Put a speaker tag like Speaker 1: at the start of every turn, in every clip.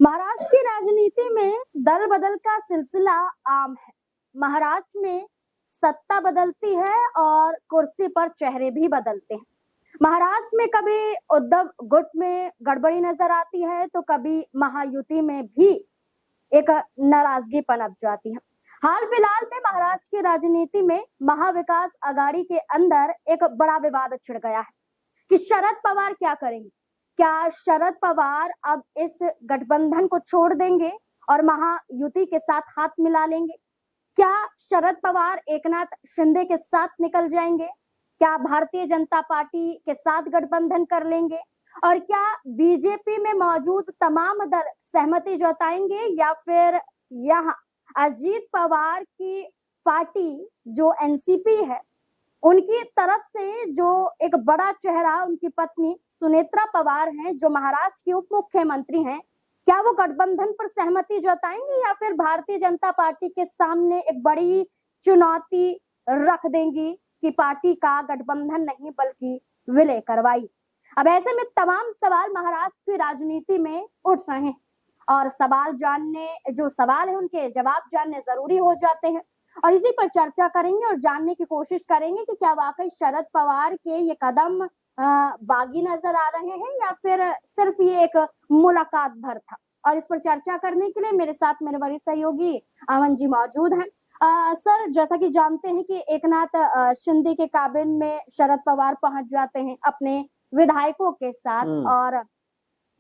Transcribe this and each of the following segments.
Speaker 1: महाराष्ट्र की राजनीति में दल बदल का सिलसिला आम है। महाराष्ट्र में सत्ता बदलती है और कुर्सी पर चेहरे भी बदलते हैं। महाराष्ट्र में कभी उद्धव गुट में गड़बड़ी नजर आती है तो कभी महायुति में भी एक नाराजगी पनप जाती है। हाल फिलहाल में महाराष्ट्र की राजनीति में महाविकास आघाड़ी के अंदर एक बड़ा विवाद छिड़ गया है कि शरद पवार क्या करेंगे। क्या शरद पवार अब इस गठबंधन को छोड़ देंगे और महायुति के साथ हाथ मिला लेंगे? क्या शरद पवार एकनाथ शिंदे के साथ निकल जाएंगे? क्या भारतीय जनता पार्टी के साथ गठबंधन कर लेंगे? और क्या बीजेपी में मौजूद तमाम दल सहमति जताएंगे या फिर यहाँ अजीत पवार की पार्टी जो एनसीपी है उनकी तरफ से जो एक बड़ा चेहरा उनकी पत्नी सुनेत्रा पवार हैं जो महाराष्ट्र की उप मुख्यमंत्री हैं, क्या वो गठबंधन पर सहमति जताएंगी या फिर भारतीय जनता पार्टी के सामने एक बड़ी चुनौती रख देंगी कि पार्टी का गठबंधन नहीं बल्कि विलय करवाई? अब ऐसे में तमाम सवाल महाराष्ट्र की राजनीति में उठ रहे हैं और सवाल है उनके जवाब जानने जरूरी हो जाते हैं और इसी पर चर्चा करेंगे और जानने की कोशिश करेंगे कि क्या वाकई शरद पवार के ये कदम बागी नजर आ रहे हैं या फिर सिर्फ ये एक मुलाकात भर था। और इस पर चर्चा करने के लिए मेरे साथ मेरे वरिष्ठ सहयोगी अमन जी मौजूद हैं। सर, जैसा कि जानते हैं कि एकनाथ शिंदे के काबिन में शरद पवार पहुंच जाते हैं अपने विधायकों के साथ और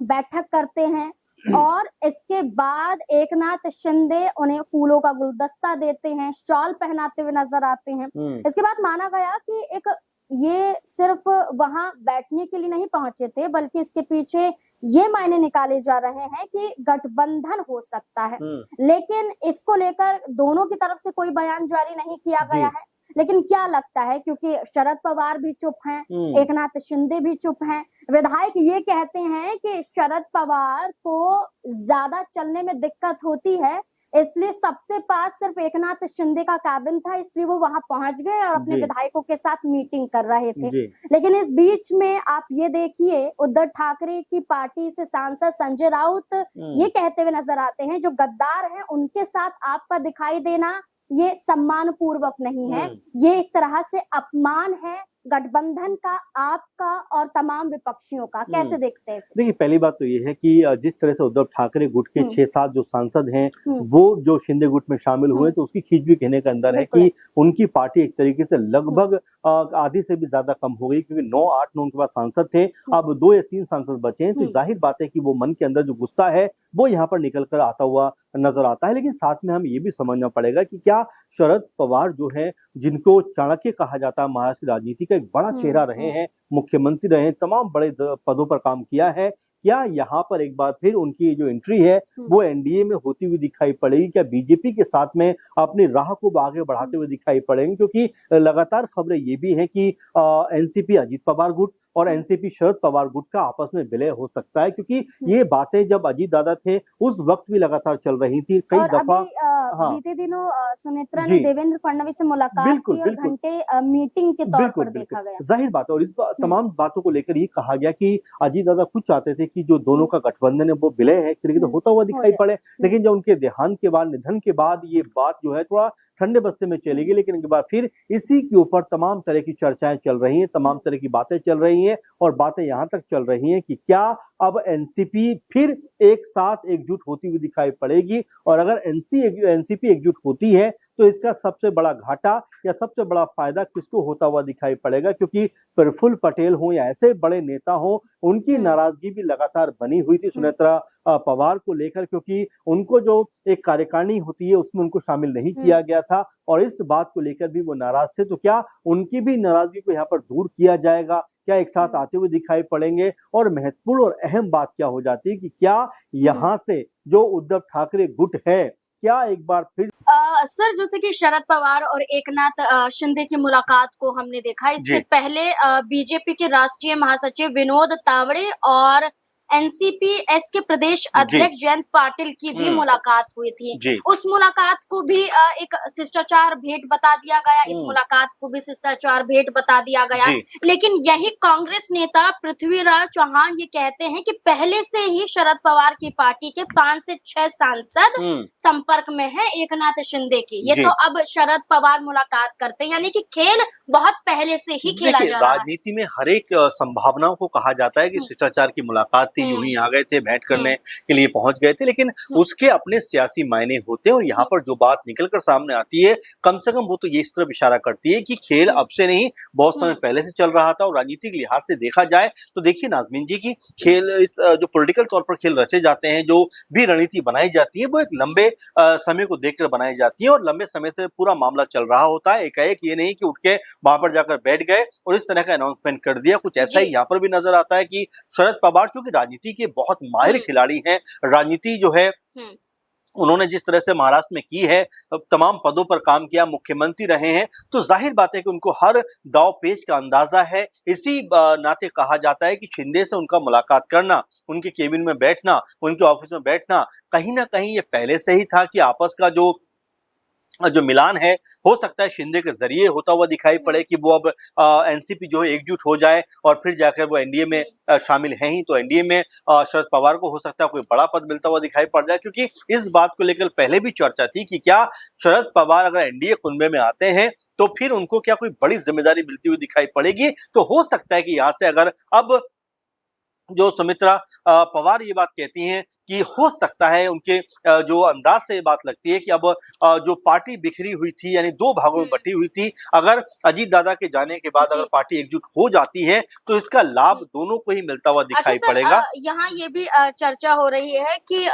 Speaker 1: बैठक करते हैं और इसके बाद एकनाथ शिंदे उन्हें फूलों का गुलदस्ता देते हैं, शॉल पहनाते हुए नजर आते हैं। इसके बाद माना गया कि ये सिर्फ वहां बैठने के लिए नहीं पहुंचे थे बल्कि इसके पीछे ये मायने निकाले जा रहे हैं कि गठबंधन हो सकता है। लेकिन इसको लेकर दोनों की तरफ से कोई बयान जारी नहीं किया गया है। लेकिन क्या लगता है, क्योंकि शरद पवार भी चुप हैं, एकनाथ शिंदे भी चुप हैं, विधायक ये कहते हैं कि शरद पवार को ज्यादा चलने में दिक्कत होती है इसलिए सबसे पास सिर्फ एकनाथ शिंदे का कैबिन था इसलिए वो वहां पहुंच गए और अपने विधायकों के साथ मीटिंग कर रहे थे। लेकिन इस बीच में आप ये देखिए उद्धव ठाकरे की पार्टी से सांसद संजय राउत ये कहते हुए नजर आते हैं जो गद्दार हैं उनके साथ आपका दिखाई देना ये सम्मान पूर्वक नहीं है, ये एक तरह से अपमान है गठबंधन का, आपका और तमाम विपक्षियों का। कैसे देखते हैं?
Speaker 2: देखिए, पहली बात तो ये है कि जिस तरह से उद्धव ठाकरे गुट के 6-7 जो सांसद हैं वो जो शिंदे गुट में शामिल हुए तो उसकी खींचवी कहने के अंदर है कि उनकी पार्टी एक तरीके से लगभग आधी से भी ज्यादा कम हो गई, क्योंकि 9-8 उनके पास सांसद थे, अब 2 या 3 सांसद बचे हैं। तो जाहिर बात है कि वो मन के अंदर जो गुस्सा है वो यहाँ पर निकल कर आता हुआ नजर आता है। लेकिन साथ में हमें ये भी समझना पड़ेगा कि क्या शरद पवार जो है, जिनको चाणक्य कहा जाता है, महाराष्ट्र राजनीति का एक बड़ा चेहरा रहे हैं, मुख्यमंत्री रहे हैं, तमाम बड़े पदों पर काम किया है, क्या यहाँ पर एक बार फिर उनकी जो एंट्री है वो एनडीए में होती हुई दिखाई पड़ेगी? क्या बीजेपी के साथ में अपनी राह को आगे बढ़ाते हुए दिखाई पड़ेंगे? क्योंकि लगातार खबरें ये भी हैं कि एनसीपी अजीत पवार गुट और एनसीपी शरद पवार गुट का आपस में विलय हो सकता है, क्योंकि ये बातें जब अजीत दादा थे उस वक्त भी लगातार चल रही थी। कई दफा
Speaker 1: बीते दिनों सुनेत्रा ने देवेंद्र फडणवीस से मुलाकात की और घंटे मीटिंग के तौर पर देखा गया।
Speaker 2: जाहिर बात है, और इस तमाम बातों को लेकर ये कहा गया कि अजीत दादा खुद चाहते थे कि जो दोनों का गठबंधन है वो विलय है एक तरीके से होता हुआ दिखाई पड़े। लेकिन जब उनके देहांत के बाद, निधन के बाद ये बात जो है थोड़ा ठंडे बस्ते में चलेगी। लेकिन एक बार फिर इसी के ऊपर तमाम तरह की चर्चाएं चल रही हैं, तमाम तरह की बातें चल रही हैं और बातें यहां तक चल रही हैं कि क्या अब एनसीपी फिर एक साथ एकजुट होती हुई दिखाई पड़ेगी? और अगर एनसीपी एकजुट होती है तो इसका सबसे बड़ा घाटा या सबसे बड़ा फायदा किसको होता हुआ दिखाई पड़ेगा? क्योंकि प्रफुल्ल पटेल हो या ऐसे बड़े नेता हो, उनकी नाराजगी भी लगातार बनी हुई थी सुनेत्रा पवार को लेकर, क्योंकि उनको जो एक कार्यकारिणी होती है उसमें उनको शामिल नहीं किया गया था और इस बात को लेकर भी वो नाराज थे। तो क्या उनकी भी नाराजगी को यहाँ पर दूर किया जाएगा? क्या एक साथ आते हुए दिखाई पड़ेंगे? और महत्वपूर्ण और अहम बात क्या हो जाती है कि क्या यहाँ से जो उद्धव ठाकरे गुट है क्या एक बार फिर
Speaker 1: सर, जैसे कि शरद पवार और एकनाथ शिंदे की मुलाकात को हमने देखा, इससे पहले बीजेपी के राष्ट्रीय महासचिव विनोद तावड़े और एनसीपी-एस के प्रदेश अध्यक्ष जयंत पाटिल की भी मुलाकात हुई थी। उस मुलाकात को भी एक शिष्टाचार भेंट बता दिया गया, इस मुलाकात को भी शिष्टाचार भेंट बता दिया गया। लेकिन यही कांग्रेस नेता पृथ्वीराज चौहान ये कहते हैं कि पहले से ही शरद पवार की पार्टी के 5 से 6 सांसद संपर्क में है एकनाथ शिंदे की। ये तो अब शरद पवार मुलाकात करते हैं, यानी कि खेल बहुत पहले से ही खेला जा रहा है।
Speaker 2: राजनीति में हर एक संभावनाओं को कहा जाता है कि शिष्टाचार की मुलाकात थी, यूं ही आ गए थे, भेंट करने के लिए पहुंच गए थे, लेकिन उसके अपने सियासी मायने होते हैं। और यहाँ पर जो बात निकलकर सामने आती है, कम से कम वो तो ये इस तरफ इशारा करती है कि खेल अब से नहीं, बहुत समय पहले से चल रहा था। और राजनीतिक लिहाज से देखा जाए तो देखिए नाज़मीन जी की खेल, इस जो पॉलिटिकल तौर पर खेल रचे जाते हैं, जो भी रणनीति बनाई जाती है, वो एक लंबे समय को देखकर बनाई जाती है और लंबे समय से पूरा मामला चल रहा होता है। एकाएक ये नहीं कि उठ के वहां पर जाकर बैठ गए और इस तरह का अनाउंसमेंट कर दिया। कुछ ऐसा ही यहाँ पर भी नजर आता है कि शरद पवार चूंकि राजनीति के बहुत माहिर खिलाड़ी हैं, राजनीति जो है उन्होंने जिस तरह से महाराष्ट्र में की है, तमाम पदों पर काम किया, मुख्यमंत्री रहे हैं, तो जाहिर बात है कि उनको हर दाव पेच का अंदाजा है। इसी नाते कहा जाता है कि शिंदे से उनका मुलाकात करना, उनके केबिन में बैठना, उनके ऑफिस में बैठना, कहीं ना कहीं ये पहले से ही था कि आपस का जो मिलान है, हो सकता है शिंदे के जरिए होता हुआ दिखाई पड़े कि वो अब एनसीपी जो है एकजुट हो जाए और फिर जाकर वो एनडीए में शामिल हैं ही, तो एनडीए में शरद पवार को हो सकता है कोई बड़ा पद मिलता हुआ दिखाई पड़ जाए। क्योंकि इस बात को लेकर पहले भी चर्चा थी कि क्या शरद पवार अगर एनडीए कुनबे में आते हैं तो फिर उनको क्या कोई बड़ी जिम्मेदारी मिलती हुई दिखाई पड़ेगी। तो हो सकता है कि यहाँ से अगर अब जो सुमित्रा पवार ये बात कहती हैं कि हो सकता है उनके जो अंदाज से ये बात लगती है कि अब जो पार्टी बिखरी हुई थी, यानी दो भागों में बटी हुई थी, अगर अजीत दादा के जाने के बाद अगर पार्टी एकजुट हो जाती है तो इसका लाभ दोनों को ही मिलता हुआ दिखाई पड़ेगा।
Speaker 1: यहाँ ये भी चर्चा हो रही है कि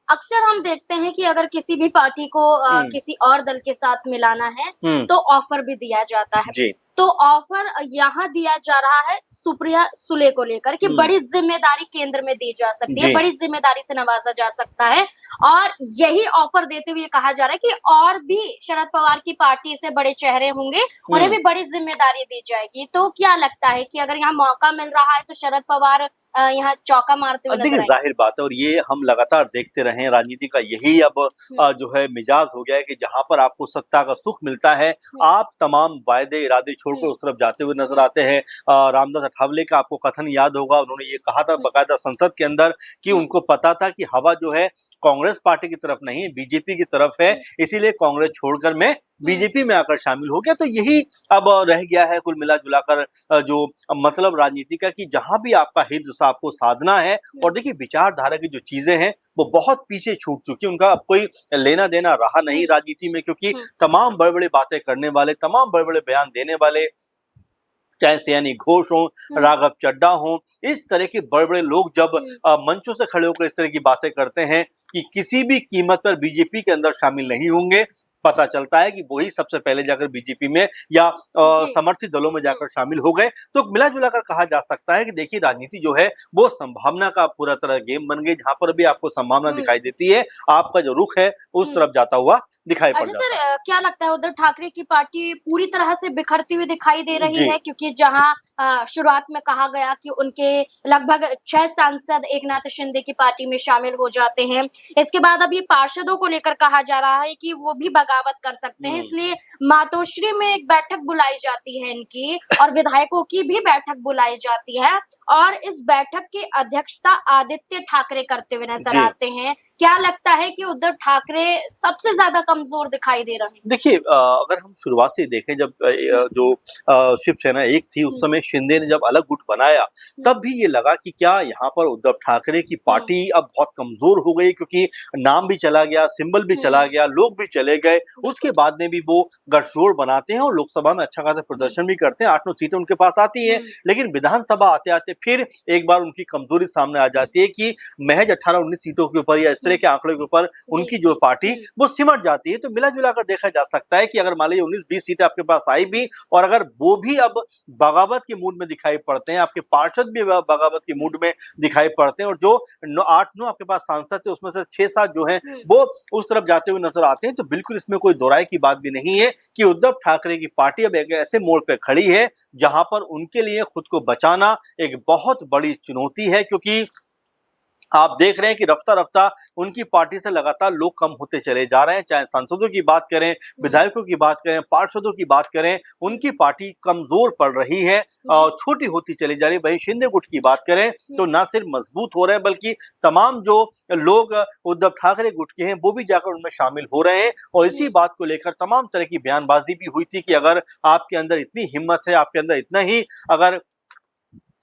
Speaker 1: अक्सर हम देखते हैं कि अगर किसी भी पार्टी को किसी और दल के साथ मिलाना है तो ऑफर भी दिया जाता है। तो ऑफर यहाँ दिया जा रहा है सुप्रिया सुले को लेकर कि बड़ी जिम्मेदारी केंद्र में दी जा सकती है, बड़ी जिम्मेदारी से नवाजा जा सकता है। और यही ऑफर देते हुए कहा जा रहा है कि और भी शरद पवार की पार्टी से बड़े चेहरे होंगे, उन्हें भी बड़ी जिम्मेदारी दी जाएगी। तो क्या लगता है कि अगर यहाँ मौका मिल रहा है तो शरद पवार यहाँ चौका मारते हुए
Speaker 2: देखिए जाहिर बात है, और ये हम लगातार देखते रहे हैं, राजनीति का यही अब जो है मिजाज हो गया है कि जहां पर आपको सत्ता का सुख मिलता है, आप तमाम वायदे इरादे छोड़कर उस तरफ जाते हुए नजर आते हैं। रामदास अठावले का आपको कथन याद होगा, उन्होंने ये कहा था बाकायदा संसद के अंदर कि उनको पता था कि हवा जो है कांग्रेस पार्टी की तरफ नहीं, बीजेपी की तरफ है, इसीलिए कांग्रेस छोड़कर मैं बीजेपी में आकर शामिल हो गया। तो यही अब रह गया है कुल मिला जुलाकर जो मतलब राजनीति का, कि जहां भी आपका हित आपको साधना है, और देखिए विचारधारा की जो चीजें हैं वो बहुत पीछे छूट चुकी, उनका अब कोई लेना देना रहा नहीं राजनीति में। क्योंकि तमाम बड़े बड़े बातें करने वाले, तमाम बड़े बड़े बयान देने वाले, चाहे सयानी घोष हो, राघव चड्डा हो, इस तरह के बड़े बड़े लोग जब मंचों से खड़े होकर इस तरह की बातें करते हैं कि किसी भी कीमत पर बीजेपी के अंदर शामिल नहीं होंगे, पता चलता है कि वही सबसे पहले जाकर बीजेपी में या समर्थित दलों में जाकर शामिल हो गए। तो मिला जुलाकर कहा जा सकता है कि देखिए राजनीति जो है वो संभावना का पूरा तरह गेम बन गई, जहां पर भी आपको संभावना दिखाई देती है, आपका जो रुख है उस तरफ जाता हुआ दिखाई पड़ जाता है।
Speaker 1: सर क्या लगता है उद्धव ठाकरे की पार्टी पूरी तरह से बिखरती हुई दिखाई दे रही है? क्योंकि जहां शुरुआत में कहा गया कि उनके लगभग 6 सांसद एकनाथ शिंदे की पार्टी में शामिल हो जाते हैं, इसके बाद अब ये पार्षदों को लेकर कहा जा रहा है कि वो भी बगावत कर सकते हैं, इसलिए मातोश्री में एक बैठक बुलाई जाती है इनकी, और विधायकों की भी बैठक बुलाई जाती है, और इस बैठक की अध्यक्षता आदित्य ठाकरे करते हुए नजर आते हैं। क्या लगता है कि उद्धव ठाकरे सबसे ज्यादा कमजोर दिखाई दे रहे हैं?
Speaker 2: देखिए अगर हम शुरुआत से देखें, जब जो शिवसेना एक थी उस समय शिंदे ने जब अलग गुट बनाया, तब भी ये लगा कि क्या यहाँ पर उद्धव ठाकरे की पार्टी अब बहुत कमजोर हो गई, क्योंकि नाम भी चला गया, सिंबल भी चला गया, लोग भी चले गए। उसके बाद में भी वो गठजोड़ बनाते हैं और लोकसभा में अच्छा खासा प्रदर्शन भी करते हैं, 8-9 सीटें उनके पास आती है, लेकिन विधानसभा आते आते फिर एक बार उनकी कमजोरी सामने आ जाती है कि महज 18-19 सीटों के ऊपर या इस तरह के आंकड़ों के ऊपर उनकी जो पार्टी वो सिमट जाती है। तो मिला जुला कर देखा जा सकता है कि अगर मान लीजिए 19-20 सीटें आपके पास आई भी, और अगर वो भी अब बगावत के मूड में दिखाई पड़ते हैं, आपके पार्षद भी बगावत के मूड में दिखाई पड़ते हैं, और जो 8-9 आपके पास सांसद थे उसमें से 6-7 जो हैं वो उस तरफ जाते हुए नजर आते हैं, तो बिल्कुल इसमें कोई दोहराई की बात भी नहीं है कि उद्धव ठाकरे की पार्टी अब एक ऐसे मोड़ पे खड़ी है जहां पर उनके लिए खुद को बचाना एक बहुत बड़ी चुनौती है। क्योंकि आप देख रहे हैं कि रफ्ता रफ्ता उनकी पार्टी से लगातार लोग कम होते चले जा रहे हैं, चाहे सांसदों की बात करें, विधायकों की बात करें, पार्षदों की बात करें, उनकी पार्टी कमजोर पड़ रही है और छोटी होती चली जा रही है। वहीं शिंदे गुट की बात करें तो ना सिर्फ मजबूत हो रहे हैं बल्कि तमाम जो लोग उद्धव ठाकरे गुट के हैं वो भी जाकर उनमें शामिल हो रहे हैं और इसी बात को लेकर तमाम तरह की बयानबाजी भी हुई थी कि अगर आपके अंदर इतनी हिम्मत है, आपके अंदर इतना ही अगर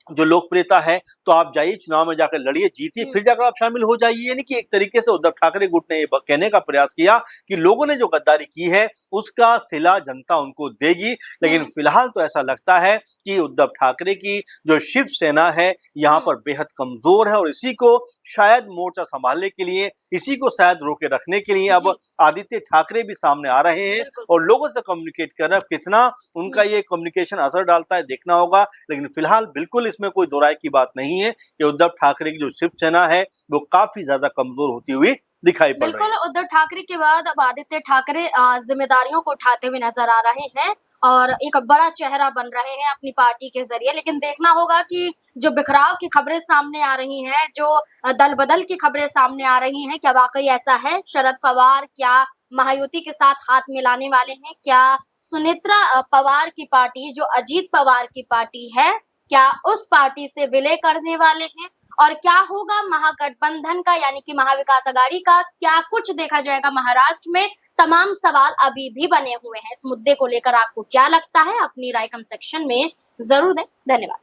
Speaker 2: जो लोकप्रियता है तो आप जाइए चुनाव में जाकर लड़िए, जीतिए, फिर जाकर आप शामिल हो जाइए। यानी कि एक तरीके से उद्धव ठाकरे गुट ने ये कहने का प्रयास किया कि लोगों ने जो गद्दारी की है उसका सिला जनता उनको देगी। लेकिन फिलहाल तो ऐसा लगता है कि उद्धव ठाकरे की जो शिवसेना है यहाँ पर बेहद कमजोर है और इसी को शायद मोर्चा संभालने के लिए, इसी को शायद रोके रखने के लिए अब आदित्य ठाकरे भी सामने आ रहे हैं और लोगों से कम्युनिकेट कर रहे हैं। कितना उनका ये कम्युनिकेशन असर डालता है देखना होगा, लेकिन फिलहाल बिल्कुल इसमें कोई दो राय की बात नहीं है कि उद्धव ठाकरे की जो शिवसेना है वो काफी ज्यादा कमजोर होती हुई दिखाई पड़ रही है।
Speaker 1: बिल्कुल, उद्धव ठाकरे के बाद अब आदित्य ठाकरे जिम्मेदारियों को उठाते हुए नजर आ रहे हैं और एक बड़ा चेहरा बन रहे हैं अपनी पार्टी के जरिए। लेकिन देखना होगा कि जो बिखराव की खबरें सामने आ रही हैं, जो दल बदल की खबरें सामने आ रही हैं, क्या वाकई ऐसा है? शरद पवार क्या महायुति के साथ हाथ मिलाने वाले हैं? क्या सुनेत्रा पवार की पार्टी, जो अजीत पवार की पार्टी है, क्या उस पार्टी से विलय करने वाले हैं? और क्या होगा महागठबंधन का, यानी कि महाविकास अघाड़ी का? क्या कुछ देखा जाएगा महाराष्ट्र में? तमाम सवाल अभी भी बने हुए हैं। इस मुद्दे को लेकर आपको क्या लगता है? अपनी राय कमेंट सेक्शन में जरूर दें। धन्यवाद।